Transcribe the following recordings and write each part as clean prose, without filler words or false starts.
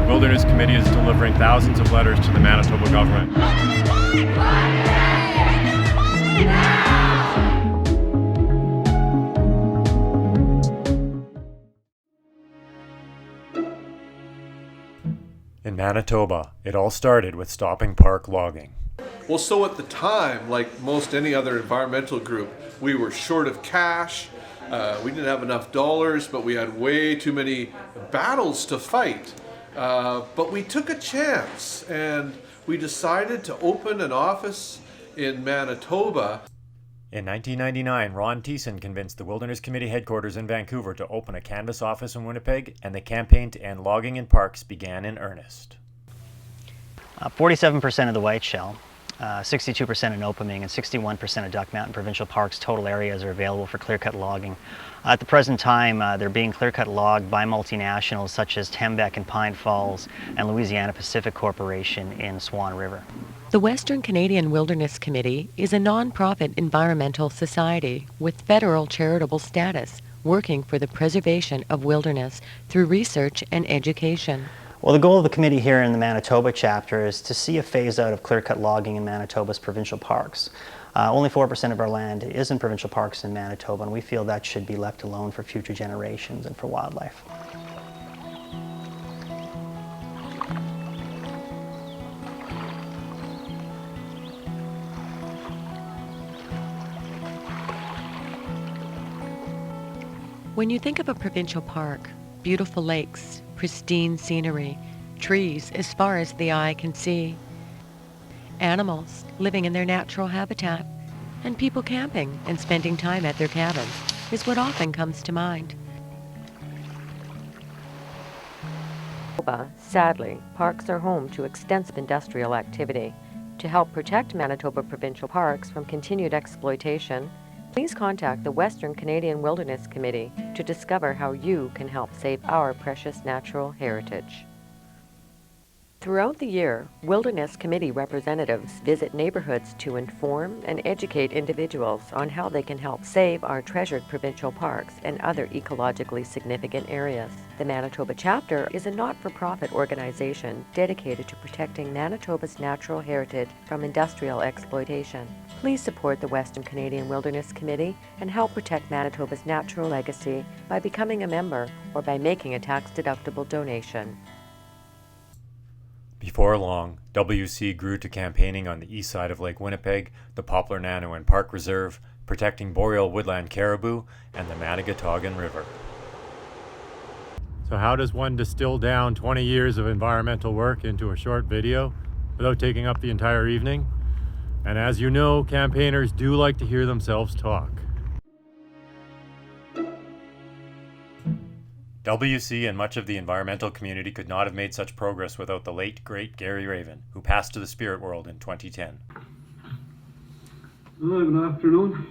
Wilderness Committee is delivering thousands of letters to the Manitoba government. In Manitoba, it all started with stopping park logging. Well, so at the time, like most any other environmental group, we were short of cash. We didn't have enough dollars, but we had way too many battles to fight. But we took a chance and we decided to open an office in Manitoba. In 1999, Ron Thiessen convinced the Wilderness Committee headquarters in Vancouver to open a canvas office in Winnipeg, and the campaign to end logging in parks began in earnest. 47% of the whiteshell, 62% of Nopaming, and 61% of Duck Mountain Provincial Park's total areas are available for clear-cut logging. At the present time, they're being clear-cut logged by multinationals such as Tembec in Pine Falls and Louisiana Pacific Corporation in Swan River. The Western Canadian Wilderness Committee is a non-profit environmental society with federal charitable status, working for the preservation of wilderness through research and education. Well, the goal of the committee here in the Manitoba chapter is to see a phase-out of clear-cut logging in Manitoba's provincial parks. Only 4% of our land is in provincial parks in Manitoba, and we feel that should be left alone for future generations and for wildlife. When you think of a provincial park, beautiful lakes, pristine scenery, trees as far as the eye can see, animals living in their natural habitat, and people camping and spending time at their cabins is what often comes to mind. Sadly, parks are home to extensive industrial activity. To help protect Manitoba provincial parks from continued exploitation, please contact the Western Canadian Wilderness Committee to discover how you can help save our precious natural heritage. Throughout the year, Wilderness Committee representatives visit neighborhoods to inform and educate individuals on how they can help save our treasured provincial parks and other ecologically significant areas. The Manitoba chapter is a not-for-profit organization dedicated to protecting Manitoba's natural heritage from industrial exploitation. Please support the Western Canadian Wilderness Committee and help protect Manitoba's natural legacy by becoming a member or by making a tax-deductible donation. Before long, WC grew to campaigning on the east side of Lake Winnipeg, the Poplar Nanoan Park Reserve, protecting boreal woodland caribou, and the Manigatogan River. So how does one distill down 20 years of environmental work into a short video without taking up the entire evening? And as you know, campaigners do like to hear themselves talk. WC and much of the environmental community could not have made such progress without the late, great Gary Raven, who passed to the spirit world in 2010. Hello, good afternoon.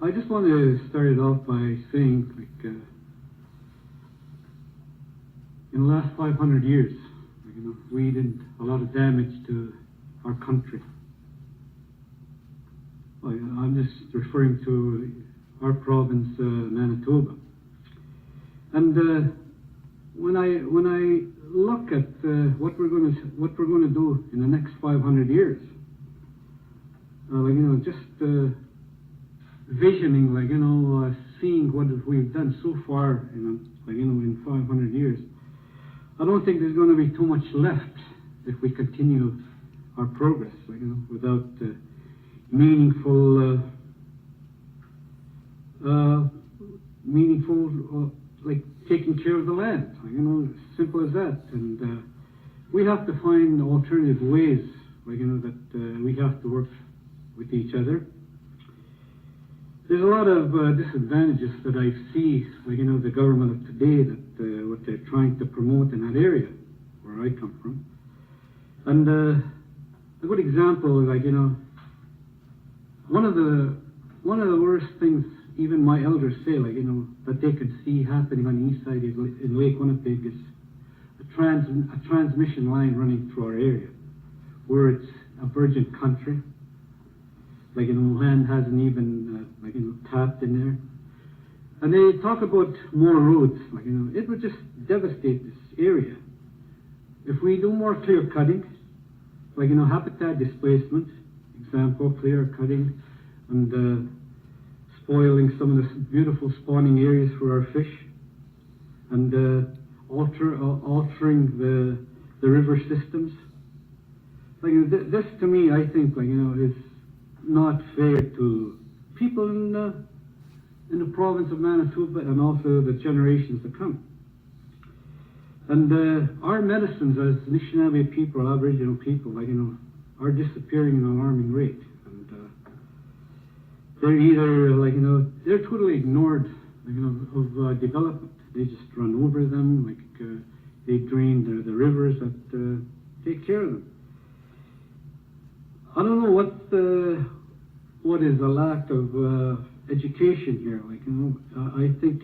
I just want to start it off by saying, in the last 500 years, we did a lot of damage to our country. I'm just referring to our province, Manitoba. And when I look at what we're going to do in the next 500 years, just visioning, seeing what we've done so far, in 500 years, I don't think there's going to be too much left if we continue our progress, without meaningful meaningful, like taking care of the land, you know, simple as that. And we have to find alternative ways, like, you know, that we have to work with each other. There's a lot of disadvantages that I see, like, you know, the government of today, that what they're trying to promote in that area where I come from. And a good example, like, you know, one of the worst things even my elders say, like, you know, that they could see happening on the east side in Lake Winnipeg is a transmission line running through our area, where it's a virgin country. Like, you know, land hasn't even, like, you know, tapped in there. And they talk about more roads, like, you know, it would just devastate this area. If we do more clear cutting, like, you know, habitat displacement, example, clear cutting, and spoiling some of the beautiful spawning areas for our fish, and altering the river systems. Like, this to me, I think, like, you know, is not fair to people in the province of Manitoba, and also the generations to come. And our medicines as Anishinaabe people, Aboriginal people, like, you know, are disappearing at an alarming rate. And they're either, like, you know, they're totally ignored, like, you know, of development. They just run over them, like they drain the rivers that take care of them. I don't know what is the lack of education here. Like, you know, I think,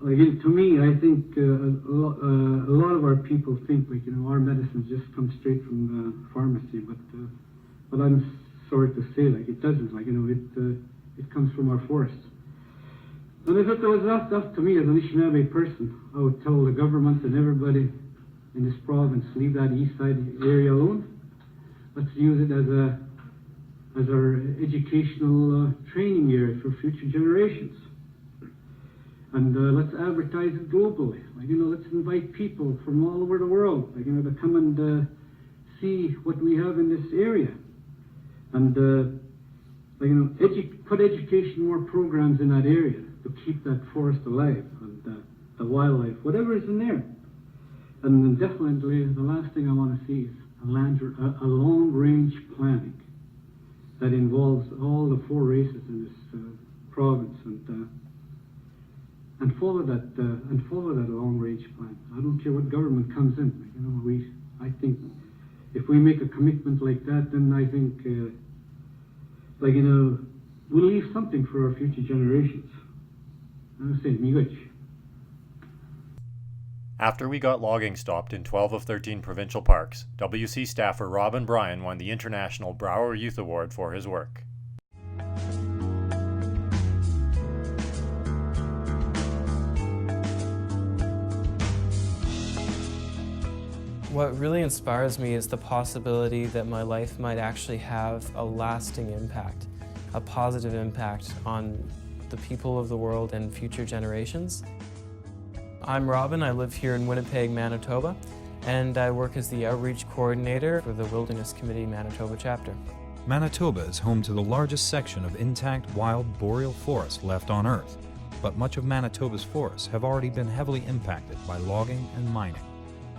like, to me, I think a lot of our people think, like, you know, our medicines just come straight from the pharmacy, but I'm sorry to say, like, it doesn't. Like, you know, it comes from our forests. And if it was up to me as an Anishinaabe person, I would tell the government and everybody in this province, leave that east side area alone. Let's use it as our educational training area for future generations. And let's advertise it globally. Like, you know, let's invite people from all over the world, like, you know, to come and see what we have in this area. And, like, you know, put education, more programs in that area to keep that forest alive, and the wildlife, whatever is in there. And then definitely the last thing I want to see is a long-range planning that involves all the four races in this province, and follow that long-range plan. I don't care what government comes in. Like, you know, I think if we make a commitment like that, then I think, like, you know, we'll leave something for our future generations. I'm saying, Migach. After we got logging stopped in 12 of 13 provincial parks, WC staffer Robin Bryan won the International Brower Youth Award for his work. What really inspires me is the possibility that my life might actually have a lasting impact, a positive impact on the people of the world and future generations. I'm Robin. I live here in Winnipeg, Manitoba, and I work as the Outreach Coordinator for the Wilderness Committee Manitoba chapter. Manitoba is home to the largest section of intact wild boreal forest left on Earth, but much of Manitoba's forests have already been heavily impacted by logging and mining.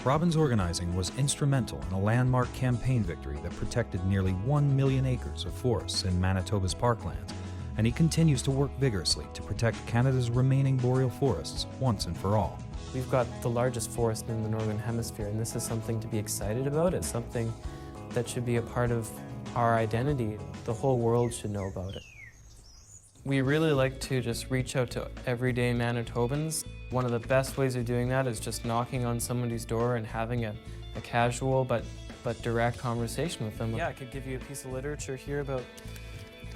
Robin's organizing was instrumental in a landmark campaign victory that protected nearly 1 million acres of forests in Manitoba's parklands, and he continues to work vigorously to protect Canada's remaining boreal forests once and for all. We've got the largest forest in the Northern Hemisphere, and this is something to be excited about. It's something that should be a part of our identity. The whole world should know about it. We really like to just reach out to everyday Manitobans. One of the best ways of doing that is just knocking on somebody's door and having a casual but direct conversation with them. Yeah, I could give you a piece of literature here about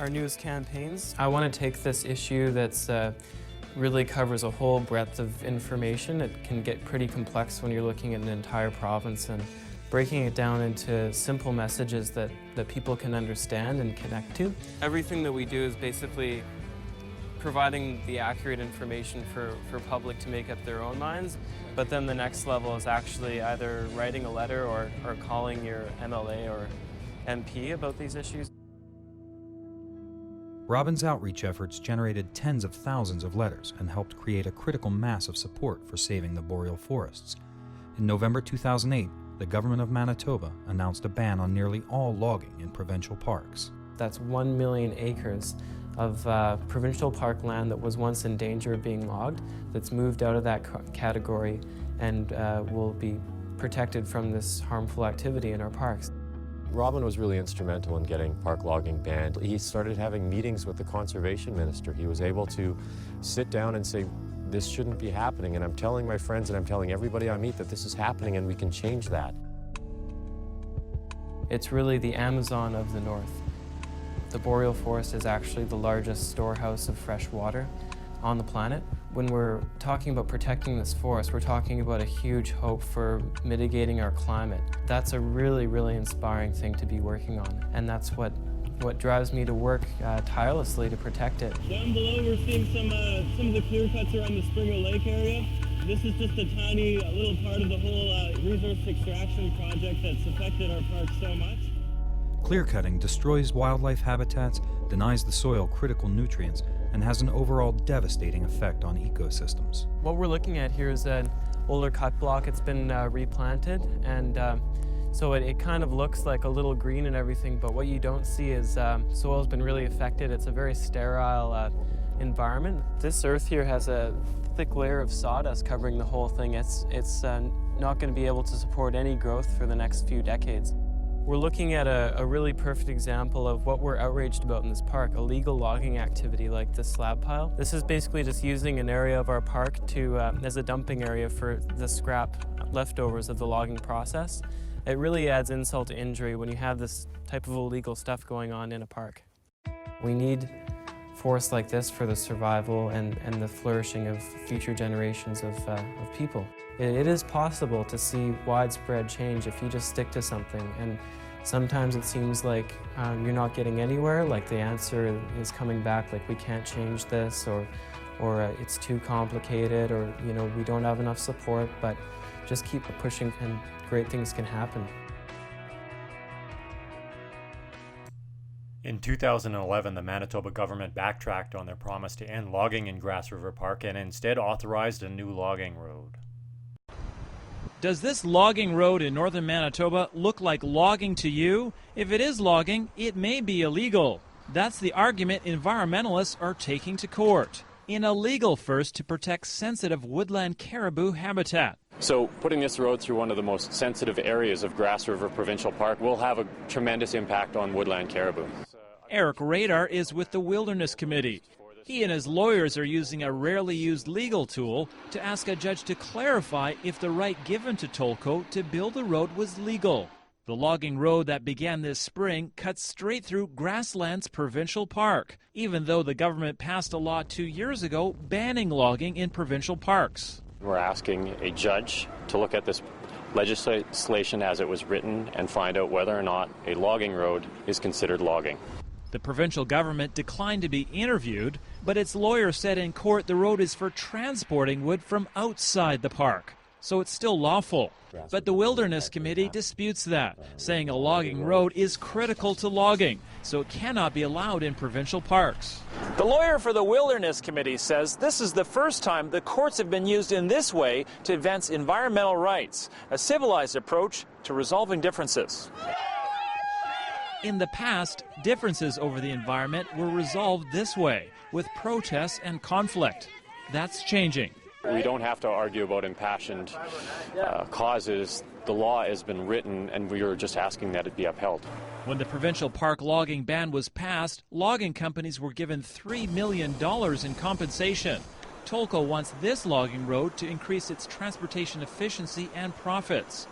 our newest campaigns. I want to take this issue that's really covers a whole breadth of information. It can get pretty complex when you're looking at an entire province, and breaking it down into simple messages that people can understand and connect to. Everything that we do is basically providing the accurate information for public to make up their own minds, but then the next level is actually either writing a letter or calling your MLA or MP about these issues. Robin's outreach efforts generated tens of thousands of letters and helped create a critical mass of support for saving the boreal forests. In November 2008, the government of Manitoba announced a ban on nearly all logging in provincial parks. That's 1 million acres of provincial park land that was once in danger of being logged, that's moved out of that category and will be protected from this harmful activity in our parks. Robin was really instrumental in getting park logging banned. He started having meetings with the conservation minister. He was able to sit down and say, this shouldn't be happening, and I'm telling my friends and I'm telling everybody I meet that this is happening and we can change that. It's really the Amazon of the north. The boreal forest is actually the largest storehouse of fresh water on the planet. When we're talking about protecting this forest, we're talking about a huge hope for mitigating our climate. That's a really, really inspiring thing to be working on, and that's what drives me to work tirelessly to protect it. Down below we're seeing some of the clear cuts around the Springer Lake area. This is just a tiny little part of the whole resource extraction project that's affected our park so much. Clear-cutting destroys wildlife habitats, denies the soil critical nutrients, and has an overall devastating effect on ecosystems. What we're looking at here is an older cut block. It's been replanted, and so it kind of looks like a little green and everything, but what you don't see is soil's been really affected. It's a very sterile environment. This earth here has a thick layer of sawdust covering the whole thing. It's not going to be able to support any growth for the next few decades. We're looking at a really perfect example of what we're outraged about in this park, illegal logging activity like this slab pile. This is basically just using an area of our park to as a dumping area for the scrap leftovers of the logging process. It really adds insult to injury when you have this type of illegal stuff going on in a park. We need forests like this for the survival and the flourishing of future generations of people. It is possible to see widespread change if you just stick to something, and sometimes it seems like you're not getting anywhere, like the answer is coming back like we can't change this, or it's too complicated, or we don't have enough support, but just keep pushing and great things can happen. In 2011, the Manitoba government backtracked on their promise to end logging in Grass River Park and instead authorized a new logging road. Does this logging road in northern Manitoba look like logging to you? If it is logging, it may be illegal. That's the argument environmentalists are taking to court. In a legal first to protect sensitive woodland caribou habitat. So putting this road through one of the most sensitive areas of Grass River Provincial Park will have a tremendous impact on woodland caribou. Eric Radar is with the Wilderness Committee. He and his lawyers are using a rarely used legal tool to ask a judge to clarify if the right given to Tolko to build the road was legal. The logging road that began this spring cuts straight through Grasslands Provincial Park, even though the government passed a law 2 years ago banning logging in provincial parks. We're asking a judge to look at this legislation as it was written and find out whether or not a logging road is considered logging. The provincial government declined to be interviewed, but its lawyer said in court the road is for transporting wood from outside the park, so it's still lawful. But the Wilderness Committee disputes that, saying a logging road is critical to logging, so it cannot be allowed in provincial parks. The lawyer for the Wilderness Committee says this is the first time the courts have been used in this way to advance environmental rights, a civilized approach to resolving differences. In the past, differences over the environment were resolved this way, with protests and conflict. That's changing. We don't have to argue about impassioned causes. The law has been written, and we are just asking that it be upheld. When the provincial park logging ban was passed, logging companies were given $3 million in compensation. Tolko wants this logging road to increase its transportation efficiency and profits.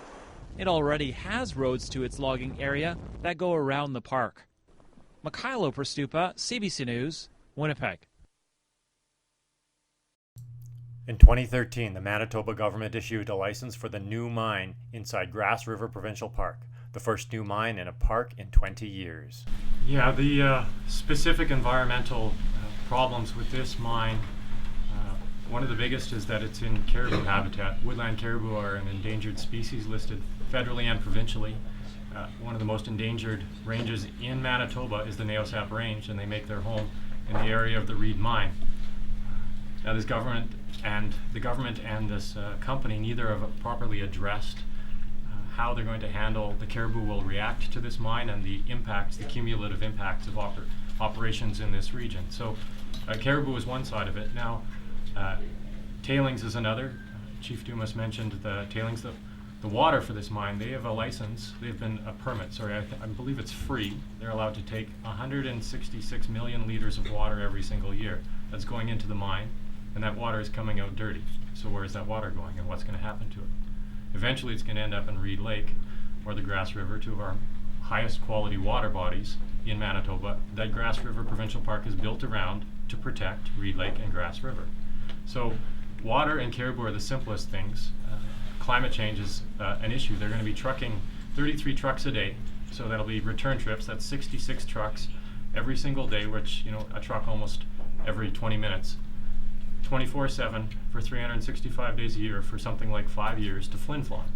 It already has roads to its logging area that go around the park. Mikhailo Perstupa, CBC News, Winnipeg. In 2013, the Manitoba government issued a license for the new mine inside Grass River Provincial Park, the first new mine in a park in 20 years. Yeah, the specific environmental problems with this mine, one of the biggest is that it's in caribou habitat. Woodland caribou are an endangered species listed federally and provincially. One of the most endangered ranges in Manitoba is the Naosap Range, and they make their home in the area of the Reed Mine. Now the government and this company neither have properly addressed how they're going to handle the caribou will react to this mine and the impacts, the cumulative impacts of operations in this region. So caribou is one side of it. Now tailings is another. Chief Dumas mentioned the tailings. The water for this mine, they have a license, they've been a permit, sorry, I believe it's free. They're allowed to take 166 million liters of water every single year. That's going into the mine, and that water is coming out dirty. So where is that water going, and what's going to happen to it? Eventually it's going to end up in Reed Lake or the Grass River, two of our highest quality water bodies in Manitoba. That Grass River Provincial Park is built around to protect Reed Lake and Grass River. So water and caribou are the simplest things. Climate change is an issue. They're going to be trucking 33 trucks a day, so that'll be return trips. That's 66 trucks every single day, which, a truck almost every 20 minutes, 24/7 for 365 days a year for something like 5 years to Flin Flon.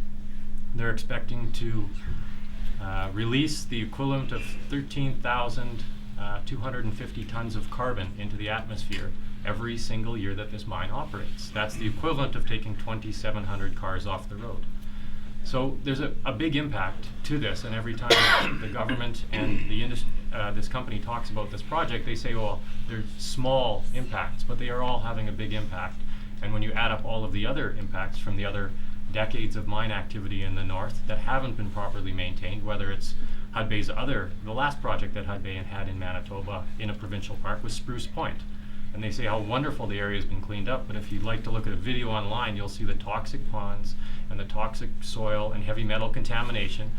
They're expecting to release the equivalent of 13,250 tons of carbon into the atmosphere every single year that this mine operates. That's the equivalent of taking 2,700 cars off the road. So there's a big impact to this, and every time the government and this company talks about this project, they say, well, they're small impacts, but they are all having a big impact. And when you add up all of the other impacts from the other decades of mine activity in the north that haven't been properly maintained, whether it's Hudbay's the last project that Hudbay had in Manitoba in a provincial park was Spruce Point. And they say how wonderful the area has been cleaned up, but if you'd like to look at a video online, you'll see the toxic ponds and the toxic soil and heavy metal contamination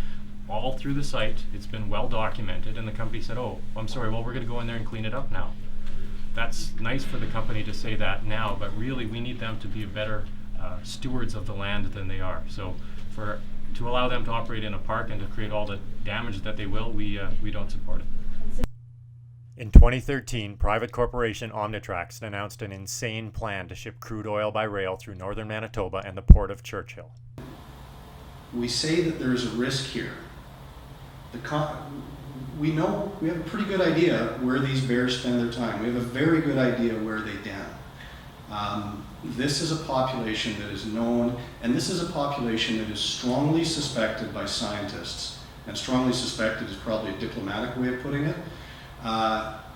all through the site. It's been well documented, and the company said, oh, I'm sorry, well, we're going to go in there and clean it up now. That's nice for the company to say that now, but really we need them to be better stewards of the land than they are. So to allow them to operate in a park and to create all the damage that they will, we don't support it. In 2013, private corporation Omnitrax announced an insane plan to ship crude oil by rail through northern Manitoba and the port of Churchill. We say that there is a risk here. We know, we have a pretty good idea where these bears spend their time. We have a very good idea where they den. This is a population that is known, and this is a population that is strongly suspected by scientists, and strongly suspected is probably a diplomatic way of putting it,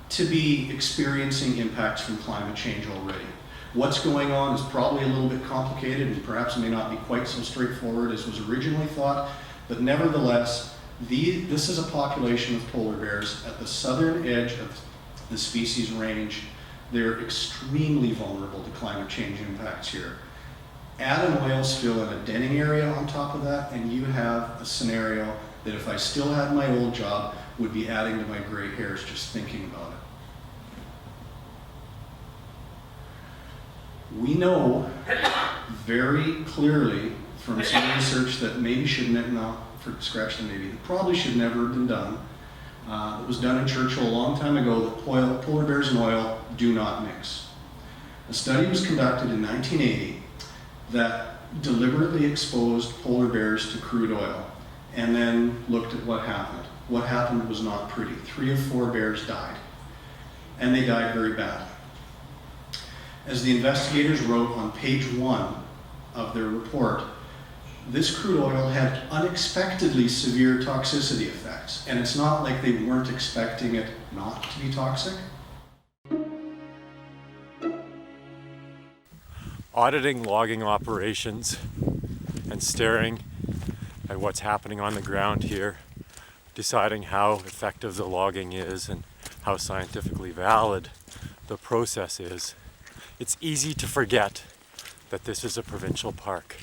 to be experiencing impacts from climate change already. What's going on is probably a little bit complicated and perhaps may not be quite so straightforward as was originally thought, but nevertheless, this is a population of polar bears at the southern edge of the species range. They're extremely vulnerable to climate change impacts here. Add an oil spill in a denning area on top of that, and you have a scenario that if I still had my old job, would be adding to my gray hairs just thinking about it. We know very clearly from some research that maybe shouldn't have, no, scratch the maybe, that probably should never have been done. It was done in Churchill a long time ago that polar bears and oil do not mix. A study was conducted in 1980 that deliberately exposed polar bears to crude oil and then looked at what happened. What happened was not pretty. 3 of 4 bears died, and they died very badly. As the investigators wrote on page 1 of their report, this crude oil had unexpectedly severe toxicity effects, and it's not like they weren't expecting it not to be toxic. Auditing logging operations and staring at what's happening on the ground here, deciding how effective the logging is and how scientifically valid the process is, it's easy to forget that this is a provincial park.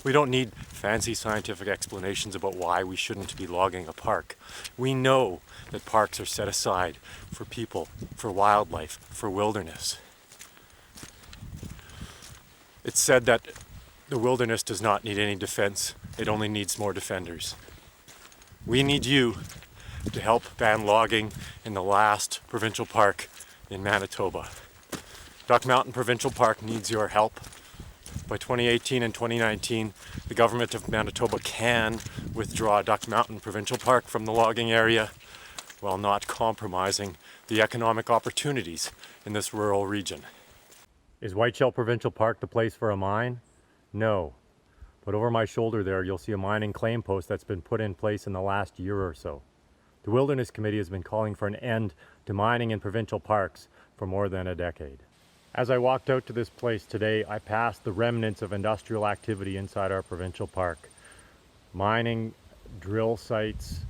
We don't need fancy scientific explanations about why we shouldn't be logging a park. We know that parks are set aside for people, for wildlife, for wilderness. It's said that the wilderness does not need any defense, it only needs more defenders. We need you to help ban logging in the last provincial park in Manitoba. Duck Mountain Provincial Park needs your help. By 2018 and 2019, the government of Manitoba can withdraw Duck Mountain Provincial Park from the logging area. while not compromising the economic opportunities in this rural region. Is Whiteshell Provincial Park the place for a mine? No. But over my shoulder there, you'll see a mining claim post that's been put in place in the last year or so. The Wilderness Committee has been calling for an end to mining in provincial parks for more than a decade. As I walked out to this place today, I passed the remnants of industrial activity inside our provincial park. Mining, drill sites,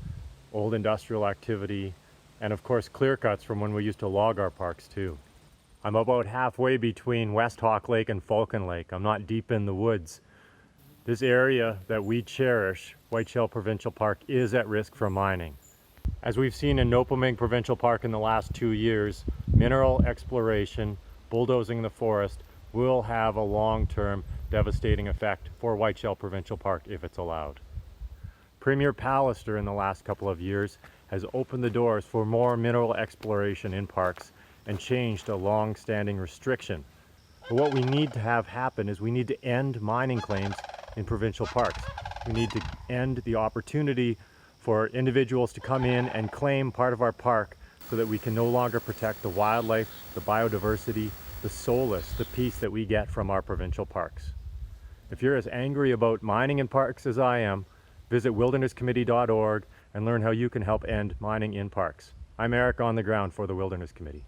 old industrial activity, and of course clear cuts from when we used to log our parks too. I'm about halfway between West Hawk Lake and Falcon Lake. I'm not deep in the woods. This area that we cherish, Whiteshell Provincial Park, is at risk from mining. As we've seen in Nopaming Provincial Park in the last 2 years, mineral exploration, bulldozing the forest, will have a long-term devastating effect for Whiteshell Provincial Park if it's allowed. Premier Pallister in the last couple of years has opened the doors for more mineral exploration in parks and changed a long-standing restriction. But what we need to have happen is we need to end mining claims in provincial parks. We need to end the opportunity for individuals to come in and claim part of our park so that we can no longer protect the wildlife, the biodiversity, the solace, the peace that we get from our provincial parks. If you're as angry about mining in parks as I am, visit wildernesscommittee.org and learn how you can help end mining in parks. I'm Eric on the ground for the Wilderness Committee.